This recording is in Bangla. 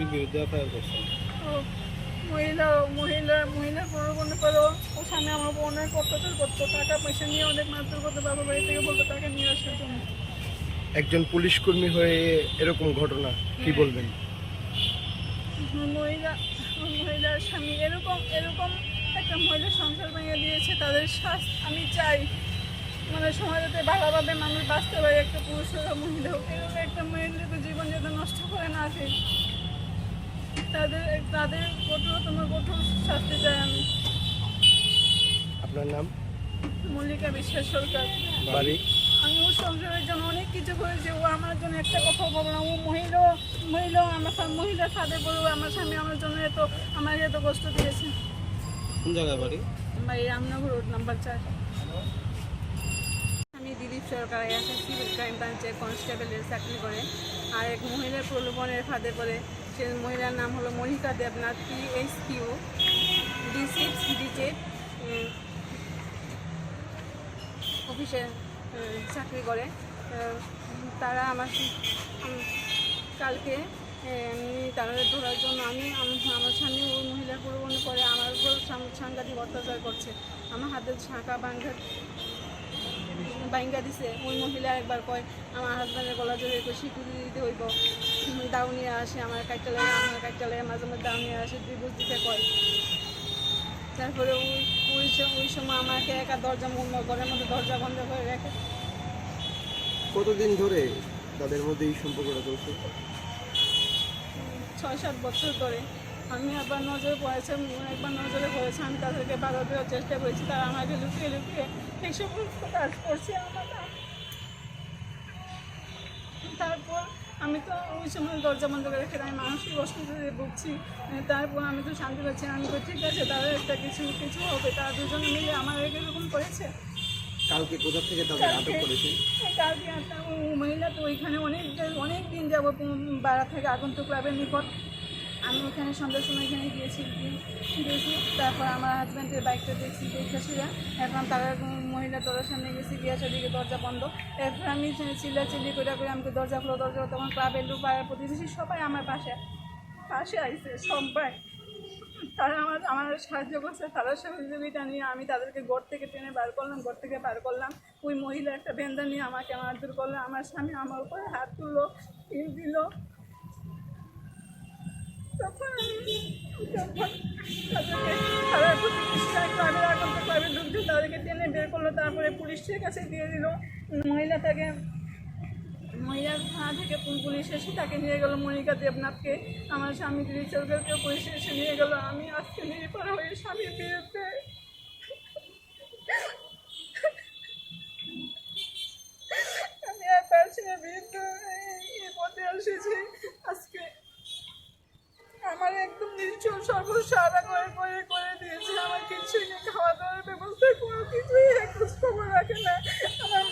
পুলিশকর্মীর বিরুদ্ধে এফআইআর করছেন? ও মহিলা প্রলোভনে করো ও স্বামী আমার উপর অনেক অত্যাচার করতো, টাকা পয়সা নিয়ে অনেক মারধর করতো, বাবা বাড়ি থেকে বলতো টাকা নিয়ে আসার জন্য। একজন পুলিশকর্মী হয়ে এরকম ঘটনা কি বলবেন? মহিলার স্বামী এরকম একটা মহিলার সংসার ভেঙে দিয়েছে, তাদের শাস্তি আমি চাই। মানে সমাজে ভালোভাবে মানুষ বাঁচতে পারে, একটা পুরুষ হোক মহিলা হোক, এরকম একটা মহিলাকে জীবন যাতে নষ্ট করে না আসে, তাদের কঠোর শাস্তি চাই আমি। আপনার নাম? মল্লিকা বিশ্বাস সরকার। বাড়ি? আমি ওর সংসারের জন্য অনেক কিছু করেছি, ও আমার জন্য একটা কথা বলো না। ও মহিলা আমার মহিলা সাথে বলবো, আমার স্বামী আমার জন্য আমাকে এত কষ্ট দিয়েছে। কোন জায়গায় বাড়ি? ভাই রামনগর রোড নাম্বার 4। আমি দিলীপ সরকার এসে সিভিল ক্রাইম ব্রাঞ্চের কনস্টেবলের চাকরি করে। আর এক মহিলার প্রলোভনের ফাঁদে পড়ে, সে মহিলার নাম হলো Monika Debnath, PHQ D6 D8 অফিসে চাকরি করে। তারা কালকে তারা ধরার জন্য আমার স্বামী ওই মহিলার প্রলোভন করে আমার উপর সাংঘাতিক অত্যাচার করছে। আমার হাতের শাঁখা বাইঙ্গা দিছে। ওই মহিলা একবার কয় আমার হাজব্যান্ডের গলা জড়িয়ে একটু স্বীকৃতি দিতে হইব, দাও নিয়ে আসে, আমার কাইটালে মাঝে মাঝে দাও নিয়ে আসে, ডিভোর্স দিতে কয়। তারপরে ওই সময় আমাকে একা ঘরের মধ্যে দরজা বন্ধ করে রেখে। কতদিন ধরে তাদের মধ্যে এই সম্পর্কটা চলছে? 6-7 বছর ধরে। আমি একবার নজরে পড়েছে, আমি তাদেরকে বাধা দেওয়ার চেষ্টা করেছি, তারা আমাকে লুকিয়ে এই সমস্ত কাজ করছে আমার। তারপর আমি তো ওই সময় দরজা বন্ধ করে রেখে আমি মানসিক অসুবিধায় ভুগছি। তারপর আমি তো শান্তি পাচ্ছি, আমি তো ঠিক আছে, তারা একটা কিছু হবে, তারা দুজনে মিলে আমার এরকম করেছে। কালকে কোথা থেকে তাদের আটক করেছেন? কালকে একটা মহিলা তো ওইখানে অনেক দিন যাব বাড়া থেকে আগন্তুক ক্লাবের নিকট। আমি ওখানে সন্ধ্যার সময় এখানে গিয়েছি। তারপর আমার হাজব্যান্ডের বাইকটা দেখছি, দেখেছিলাম। এখন তারা মহিলা দরজার সামনে গেছি, গিয়ে সেদিকে দরজা বন্ধ। এরপর আমি চিল্লাচিল্লি করে আমাকে দরজা খোলো। তখন ক্লাবের লোক পাড়ার প্রতিবেশী সবাই আমার পাশে আইসে, সবাই তারা আমার সাহায্য করছে। তাদের সহযোগিতা নিয়ে আমি তাদেরকে ঘর থেকে টেনে বার করলাম। ওই মহিলা একটা বেন্দা নিয়ে আমাকে মারধর করলো। আমার স্বামী আমার উপরে হাত তুললো, দিল। তখন ক্লাবের লোকজন তাদেরকে টেনে বের করলো, তারপরে পুলিশের কাছে দিয়ে দিল। মহিলার থানা থেকে পুলিশ এসে তাকে নিয়ে গেল, মনিকা দেবনাথকে। আমার স্বামী দিলীপ সরকারকেও পুলিশ এসে নিয়ে গেল। আমি আজকে নির্ভর হয়ে স্বামীর বিরুদ্ধে আমি আর পারছি না, বিরুদ্ধে পথে এসেছি। আজকে আমার একদম নিশ্চয় সর্বসারা করে দিয়েছে। আমার কিছুই নেই, খাওয়া দাওয়ার ব্যবস্থা কোনো কিছুই খোঁজ খবর রাখে না। আমার